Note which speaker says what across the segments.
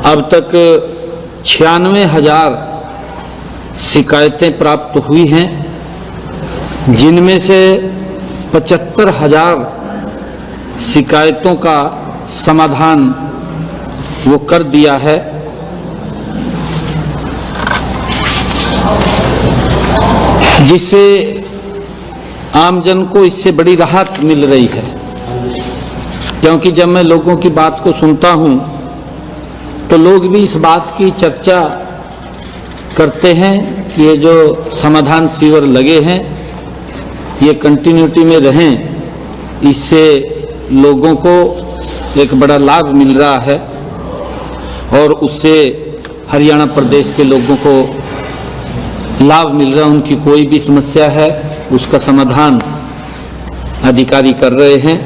Speaker 1: अब तक 96,000 शिकायतें प्राप्त हुई हैं, जिनमें से 75,000 शिकायतों का समाधान वो कर दिया है। जिससे आमजन को इससे बड़ी राहत मिल रही है, क्योंकि जब मैं लोगों की बात को सुनता हूं तो लोग भी इस बात की चर्चा करते हैं कि ये जो समाधान शिविर लगे हैं ये कंटिन्यूटी में रहें, इससे लोगों को एक बड़ा लाभ मिल रहा है और उससे हरियाणा प्रदेश के लोगों को लाभ मिल रहा है। उनकी कोई भी समस्या है उसका समाधान अधिकारी कर रहे हैं।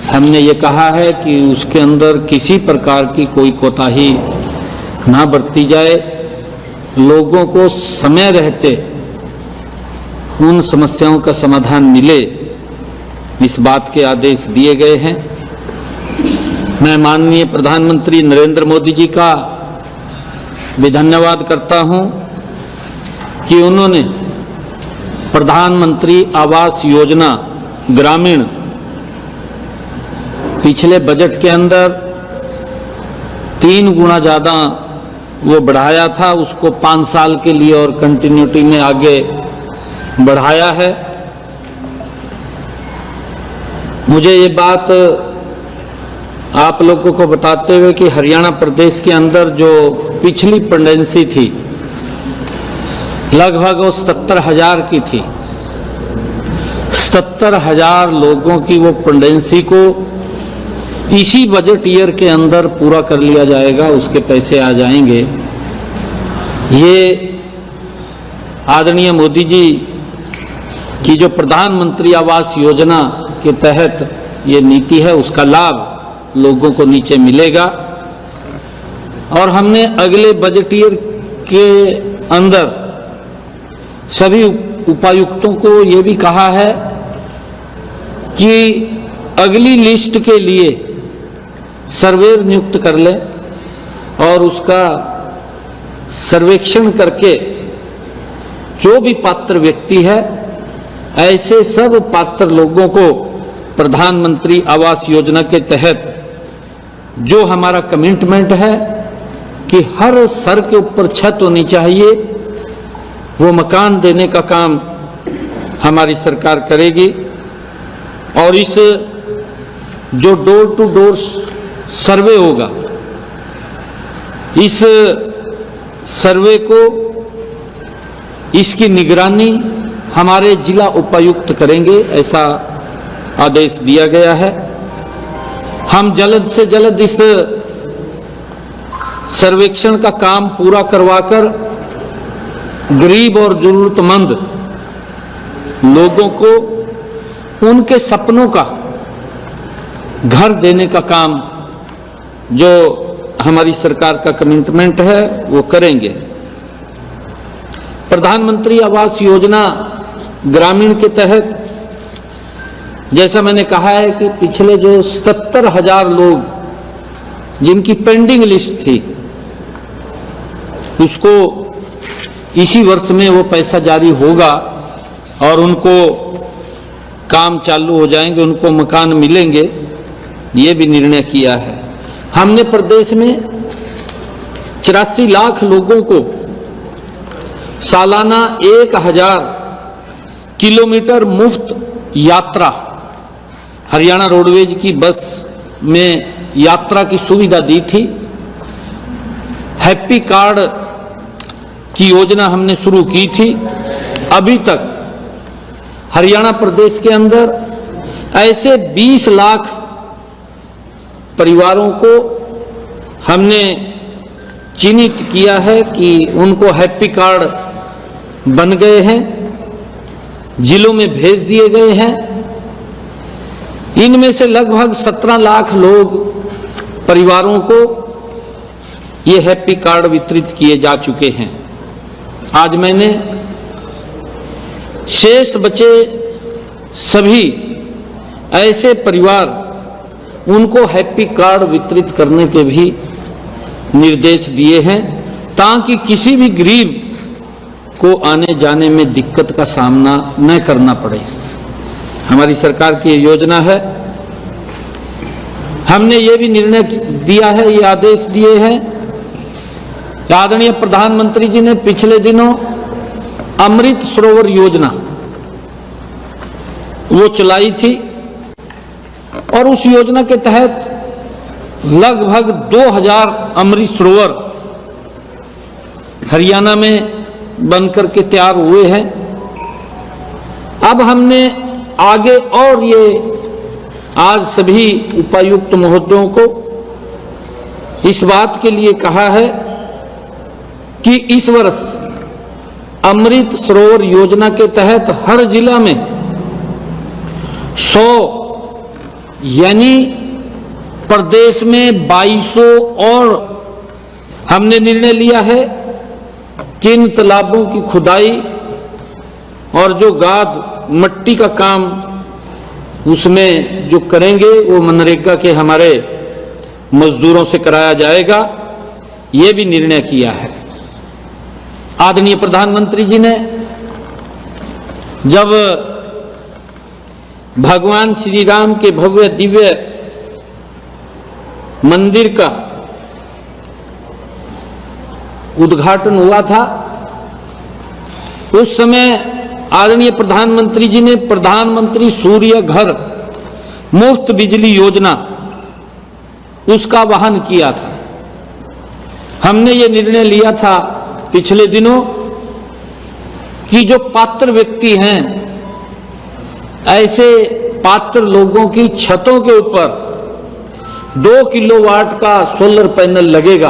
Speaker 1: हमने ये कहा है कि उसके अंदर किसी प्रकार की कोई कोताही ना बरती जाए, लोगों को समय रहते उन समस्याओं का समाधान मिले, इस बात के आदेश दिए गए हैं। मैं माननीय प्रधानमंत्री नरेंद्र मोदी जी का भी धन्यवाद करता हूं कि उन्होंने प्रधानमंत्री आवास योजना ग्रामीण पिछले बजट के अंदर 3 गुना ज़्यादा वो बढ़ाया था, उसको 5 साल के लिए और कंटिन्यूटी में आगे बढ़ाया है। मुझे ये बात आप लोगों को बताते हुए कि हरियाणा प्रदेश के अंदर जो पिछली पेंडेंसी थी लगभग वो 77,000 की थी। 77,000 लोगों की वो पेंडेंसी को इसी बजट ईयर के अंदर पूरा कर लिया जाएगा, उसके पैसे आ जाएंगे। ये आदरणीय मोदी जी की जो प्रधानमंत्री आवास योजना के तहत ये नीति है, उसका लाभ लोगों को नीचे मिलेगा। और हमने अगले बजट ईयर के अंदर सभी उपायुक्तों को ये भी कहा है कि अगली लिस्ट के लिए सर्वेयर नियुक्त कर लें और उसका सर्वेक्षण करके जो भी पात्र व्यक्ति है, ऐसे सब पात्र लोगों को प्रधानमंत्री आवास योजना के तहत जो हमारा कमिटमेंट है कि हर सर के ऊपर छत होनी चाहिए, वो मकान देने का काम हमारी सरकार करेगी। और इस जो डोर टू डोर सर्वे होगा, इस सर्वे को इसकी निगरानी हमारे जिला उपायुक्त करेंगे, ऐसा आदेश दिया गया है। हम जल्द से जल्द इस सर्वेक्षण का काम पूरा करवाकर गरीब और जरूरतमंद लोगों को उनके सपनों का घर देने का काम जो हमारी सरकार का कमिटमेंट है वो करेंगे। प्रधानमंत्री आवास योजना ग्रामीण के तहत जैसा मैंने कहा है कि पिछले जो 77,000 लोग जिनकी पेंडिंग लिस्ट थी, उसको इसी वर्ष में वो पैसा जारी होगा और उनको काम चालू हो जाएंगे, उनको मकान मिलेंगे, ये भी निर्णय किया है। हमने प्रदेश में 84 लाख लोगों को सालाना 1,000 किलोमीटर मुफ्त यात्रा हरियाणा रोडवेज की बस में यात्रा की सुविधा दी थी। हैप्पी कार्ड की योजना हमने शुरू की थी। अभी तक हरियाणा प्रदेश के अंदर ऐसे 20 लाख परिवारों को हमने चिन्हित किया है कि उनको हैप्पी कार्ड बन गए हैं, जिलों में भेज दिए गए हैं। इनमें से लगभग 17 लाख लोग परिवारों को ये हैप्पी कार्ड वितरित किए जा चुके हैं। आज मैंने शेष बचे सभी ऐसे परिवार उनको हैप्पी कार्ड वितरित करने के भी निर्देश दिए हैं ताकि किसी भी गरीब को आने जाने में दिक्कत का सामना न करना पड़े। हमारी सरकार की योजना है। हमने ये भी निर्णय दिया है, ये आदेश दिए हैं, आदरणीय प्रधानमंत्री जी ने पिछले दिनों अमृत सरोवर योजना वो चलाई थी और उस योजना के तहत लगभग 2000 अमृत सरोवर हरियाणा में बनकर के तैयार हुए हैं। अब हमने आगे और ये आज सभी उपायुक्त महोदयों को इस बात के लिए कहा है कि इस वर्ष अमृत सरोवर योजना के तहत हर जिला में 100 यानी प्रदेश में 2200 और हमने निर्णय लिया है कि इन तालाबों की खुदाई और जो गाद मट्टी का काम उसमें जो करेंगे वो मनरेगा के हमारे मजदूरों से कराया जाएगा, ये भी निर्णय किया है। आदरणीय प्रधानमंत्री जी ने जब भगवान श्री राम के भव्य दिव्य मंदिर का उद्घाटन हुआ था, उस समय आदरणीय प्रधानमंत्री जी ने प्रधानमंत्री सूर्य घर मुफ्त बिजली योजना उसका वहन किया था। हमने ये निर्णय लिया था पिछले दिनों कि जो पात्र व्यक्ति हैं, ऐसे पात्र लोगों की छतों के ऊपर 2 किलोवाट का सोलर पैनल लगेगा।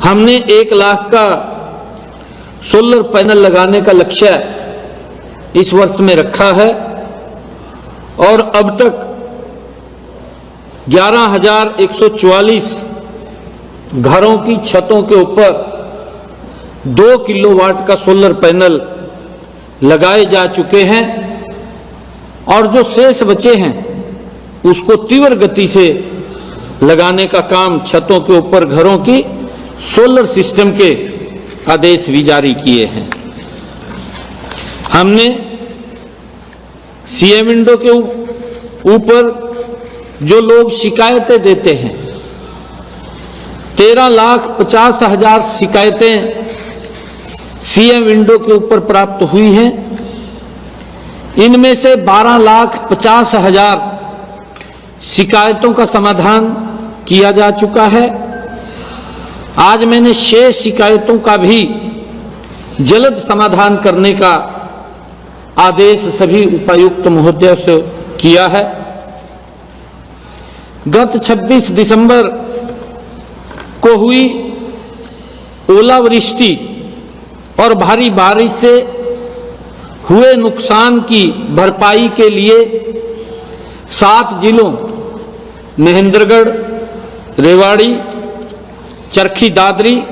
Speaker 1: हमने 1 लाख का सोलर पैनल लगाने का लक्ष्य इस वर्ष में रखा है और अब तक 11,144 घरों की छतों के ऊपर 2 किलोवाट का सोलर पैनल लगाए जा चुके हैं और जो शेष बचे हैं उसको तीव्र गति से लगाने का काम छतों के ऊपर घरों की सोलर सिस्टम के आदेश भी जारी किए हैं। हमने सीएम विंडो के ऊपर जो लोग शिकायतें देते हैं, 13,50,000 शिकायतें सीएम विंडो के ऊपर प्राप्त हुई हैं। इनमें से 12,50,000 शिकायतों का समाधान किया जा चुका है। आज मैंने शेष शिकायतों का भी जल्द समाधान करने का आदेश सभी उपायुक्त महोदयों से किया है। गत 26 दिसंबर को हुई ओलावृष्टि और भारी बारिश से हुए नुकसान की भरपाई के लिए 7 जिलों महेंद्रगढ़, रेवाड़ी, चरखी दादरी,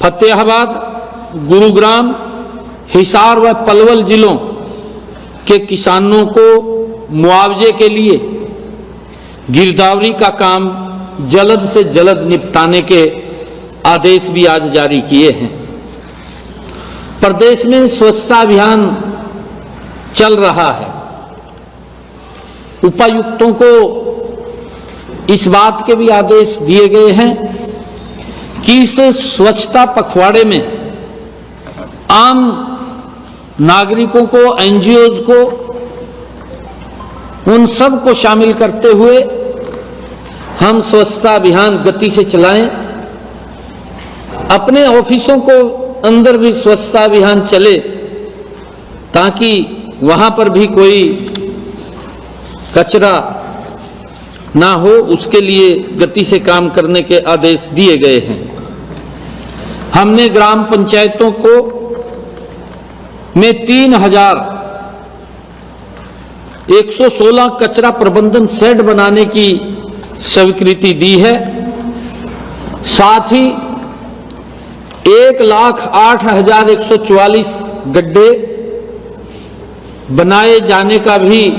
Speaker 1: फतेहाबाद, गुरुग्राम, हिसार व पलवल जिलों के किसानों को मुआवजे के लिए गिरदावरी का काम जल्द से जल्द निपटाने के आदेश भी आज जारी किए हैं। प्रदेश में स्वच्छता अभियान चल रहा है। उपायुक्तों को इस बात के भी आदेश दिए गए हैं कि इस स्वच्छता पखवाड़े में आम नागरिकों को, एनजीओज को, उन सब को शामिल करते हुए हम स्वच्छता अभियान गति से चलाएं। अपने ऑफिसों को अंदर भी स्वच्छता अभियान चले ताकि वहां पर भी कोई कचरा ना हो, उसके लिए गति से काम करने के आदेश दिए गए हैं। हमने ग्राम पंचायतों को में 3,116 कचरा प्रबंधन शेड बनाने की स्वीकृति दी है। साथ ही 1,08,144 गड्ढे बनाए जाने का भी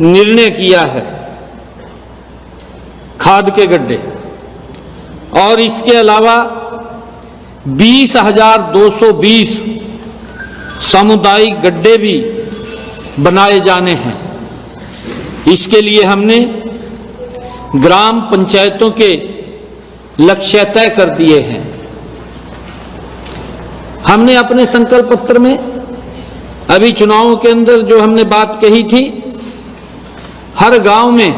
Speaker 1: निर्णय किया है, खाद के गड्ढे, और इसके अलावा 20,220 सामुदायिक गड्ढे भी बनाए जाने हैं। इसके लिए हमने ग्राम पंचायतों के लक्ष्य तय कर दिए हैं। हमने अपने संकल्प पत्र में अभी चुनावों के अंदर जो हमने बात कही थी, हर गांव में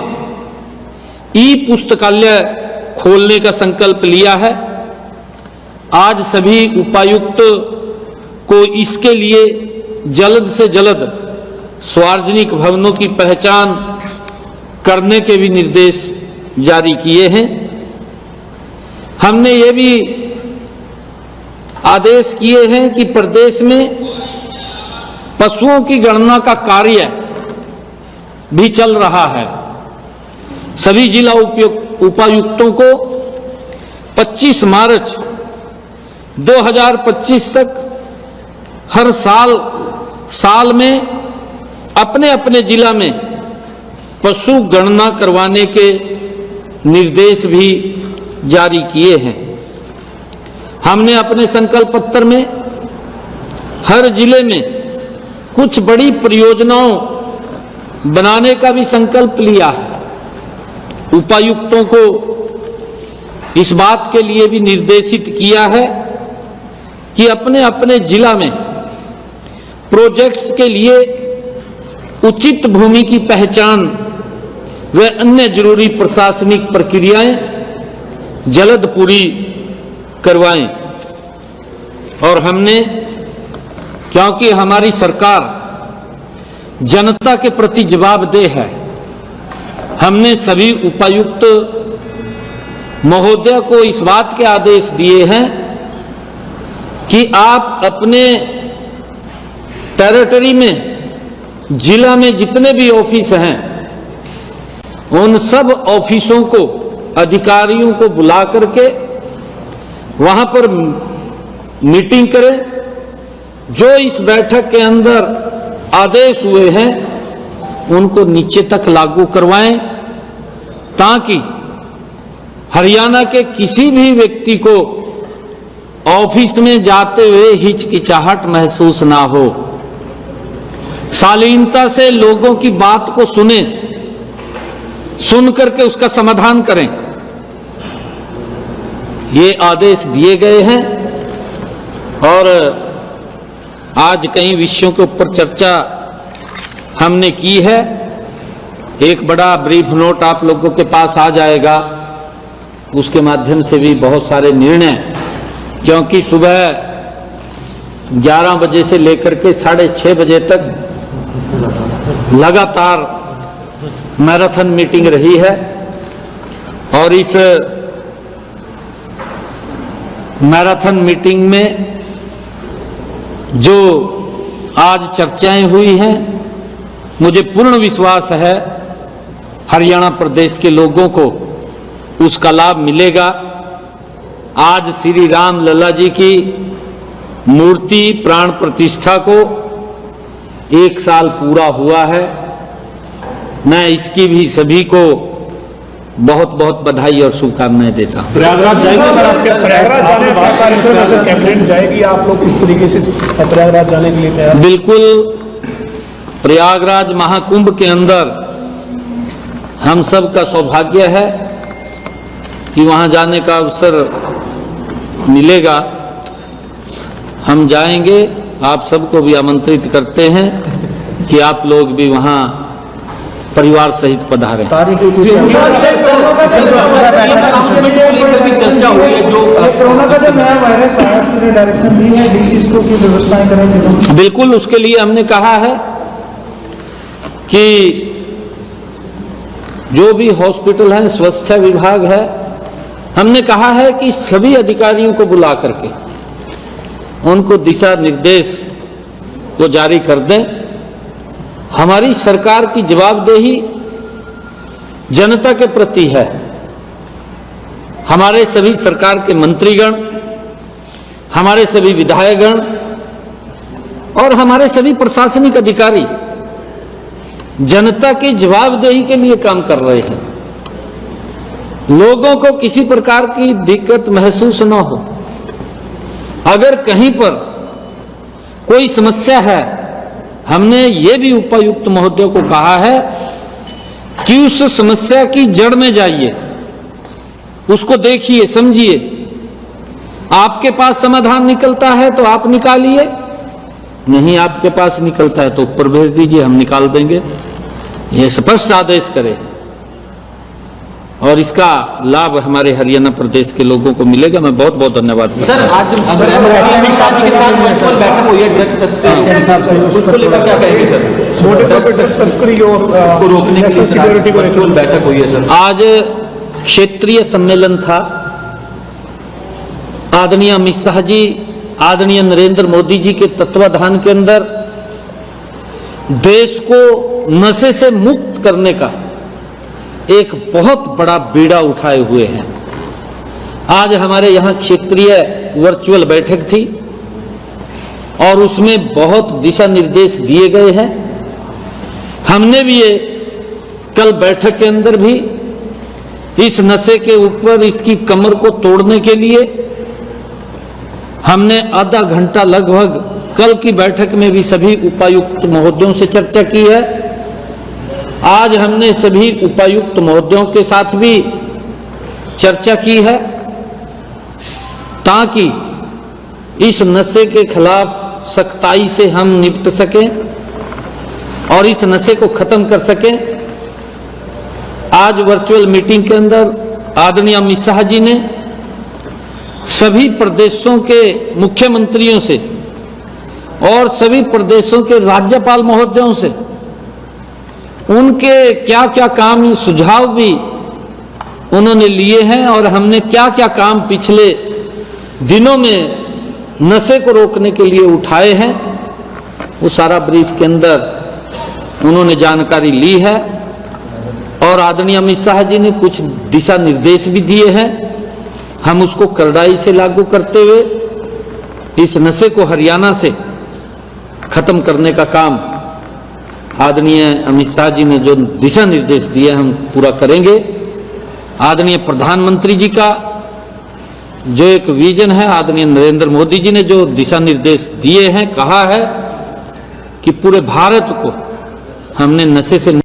Speaker 1: ई पुस्तकालय खोलने का संकल्प लिया है। आज सभी उपायुक्त को इसके लिए जल्द से जल्द सार्वजनिक भवनों की पहचान करने के भी निर्देश जारी किए हैं। हमने ये भी आदेश किए हैं कि प्रदेश में पशुओं की गणना का कार्य भी चल रहा है। सभी जिला उपायुक्तों को 25 मार्च 2025 तक हर साल में अपने अपने जिला में पशु गणना करवाने के निर्देश भी जारी किए हैं। हमने अपने संकल्प पत्र में हर जिले में कुछ बड़ी परियोजनाओं बनाने का भी संकल्प लिया है। उपायुक्तों को इस बात के लिए भी निर्देशित किया है कि अपने अपने जिला में प्रोजेक्ट्स के लिए उचित भूमि की पहचान व अन्य जरूरी प्रशासनिक प्रक्रियाएं जल्द पूरी करवाएं। और हमने, क्योंकि हमारी सरकार जनता के प्रति जवाबदेह है, हमने सभी उपायुक्त महोदय को इस बात के आदेश दिए हैं कि आप अपने टेरिटरी में, जिला में जितने भी ऑफिस हैं, उन सब ऑफिसों को, अधिकारियों को बुला करके वहां पर मीटिंग करें। जो इस बैठक के अंदर आदेश हुए हैं उनको नीचे तक लागू करवाएं, ताकि हरियाणा के किसी भी व्यक्ति को ऑफिस में जाते हुए हिचकिचाहट महसूस ना हो। शालीनता से लोगों की बात को सुन करके उसका समाधान करें। ये आदेश दिए गए हैं। और आज कई विषयों के ऊपर चर्चा हमने की है। एक बड़ा ब्रीफ नोट आप लोगों के पास आ जाएगा, उसके माध्यम से भी बहुत सारे निर्णय, क्योंकि सुबह 11 बजे से लेकर के 6:30 बजे तक लगातार मैराथन मीटिंग रही है। और इस मैराथन मीटिंग में जो आज चर्चाएं हुई हैं, मुझे पूर्ण विश्वास है हरियाणा प्रदेश के लोगों को उसका लाभ मिलेगा। आज श्री राम लला जी की मूर्ति प्राण प्रतिष्ठा को 1 साल पूरा हुआ है। मैं इसकी भी सभी को बहुत बहुत बधाई और शुभकामनाएं देता हूं।
Speaker 2: प्रयागराज जाएंगे सर, आपके प्रयागराज जाने का कैंपेन जाएगी, आप लोग किस तरीके से प्रयागराज जाने के लिए तैयार?
Speaker 1: बिल्कुल, प्रयागराज महाकुंभ के अंदर हम सब का सौभाग्य है कि वहां जाने का अवसर मिलेगा। हम जाएंगे, आप सबको भी आमंत्रित करते हैं कि आप लोग भी वहां परिवार सहित पधारें।
Speaker 3: चर्चा हुई है जो कोरोना का जो नया वायरस आया, उसके डायरेक्शन दी है इसको की व्यवस्थाएं करें।
Speaker 1: बिल्कुल, उसके लिए हमने कहा है कि जो भी हॉस्पिटल है, स्वास्थ्य विभाग है, हमने कहा है कि सभी अधिकारियों को बुला करके उनको दिशा निर्देश को जारी कर दें। हमारी सरकार की जवाबदेही जनता के प्रति है। हमारे सभी सरकार के मंत्रीगण, हमारे सभी विधायकगण और हमारे सभी प्रशासनिक अधिकारी जनता की जवाबदेही के लिए काम कर रहे हैं। लोगों को किसी प्रकार की दिक्कत महसूस न हो। अगर कहीं पर कोई समस्या है, हमने ये भी उपायुक्त महोदय को कहा है कि उस समस्या की जड़ में जाइए, उसको देखिए, समझिए। आपके पास समाधान निकलता है तो आप निकालिए, नहीं आपके पास निकलता है तो ऊपर भेज दीजिए, हम निकाल देंगे। ये स्पष्ट आदेश करें और इसका लाभ हमारे हरियाणा प्रदेश के लोगों को मिलेगा। मैं बहुत बहुत धन्यवाद करता हूं।
Speaker 4: सर, आज अमित शाह जी के साथ वर्चुअल बैठक हुई है ड्रग तस्करी, उसको लेकर क्या कहेंगे सर?
Speaker 2: मोटे तौर पर तस्करी और
Speaker 4: को रोकने के लिए
Speaker 2: सिक्योरिटी को
Speaker 4: वर्चुअल बैठक हुई है सर।
Speaker 1: आज क्षेत्रीय सम्मेलन था। आदरणीय अमित शाह जी, आदरणीय नरेंद्र मोदी जी के तत्वाधान के अंदर देश को नशे से मुक्त करने का एक बहुत बड़ा बीड़ा उठाए हुए हैं। आज हमारे यहां क्षेत्रीय वर्चुअल बैठक थी और उसमें बहुत दिशा निर्देश दिए गए हैं। हमने भी ये कल बैठक के अंदर भी इस नशे के ऊपर, इसकी कमर को तोड़ने के लिए हमने आधा घंटा लगभग कल की बैठक में भी सभी उपायुक्त महोदयों से चर्चा की है। आज हमने सभी उपायुक्त महोदयों के साथ भी चर्चा की है ताकि इस नशे के खिलाफ सख्ताई से हम निपट सकें और इस नशे को खत्म कर सकें। आज वर्चुअल मीटिंग के अंदर आदरणीय अमित शाह जी ने सभी प्रदेशों के मुख्यमंत्रियों से और सभी प्रदेशों के राज्यपाल महोदयों से उनके क्या क्या काम, सुझाव भी उन्होंने लिए हैं और हमने क्या क्या काम पिछले दिनों में नशे को रोकने के लिए उठाए हैं, वो सारा ब्रीफ के अंदर उन्होंने जानकारी ली है। और आदरणीय अमित शाह जी ने कुछ दिशा निर्देश भी दिए हैं। हम उसको कड़ाई से लागू करते हुए इस नशे को हरियाणा से खत्म करने का काम आदरणीय अमित शाह जी ने जो दिशा निर्देश दिए हम पूरा करेंगे। आदरणीय प्रधानमंत्री जी का जो एक विजन है, आदरणीय नरेंद्र मोदी जी ने जो दिशा निर्देश दिए हैं, कहा है कि पूरे भारत को हमने नशे से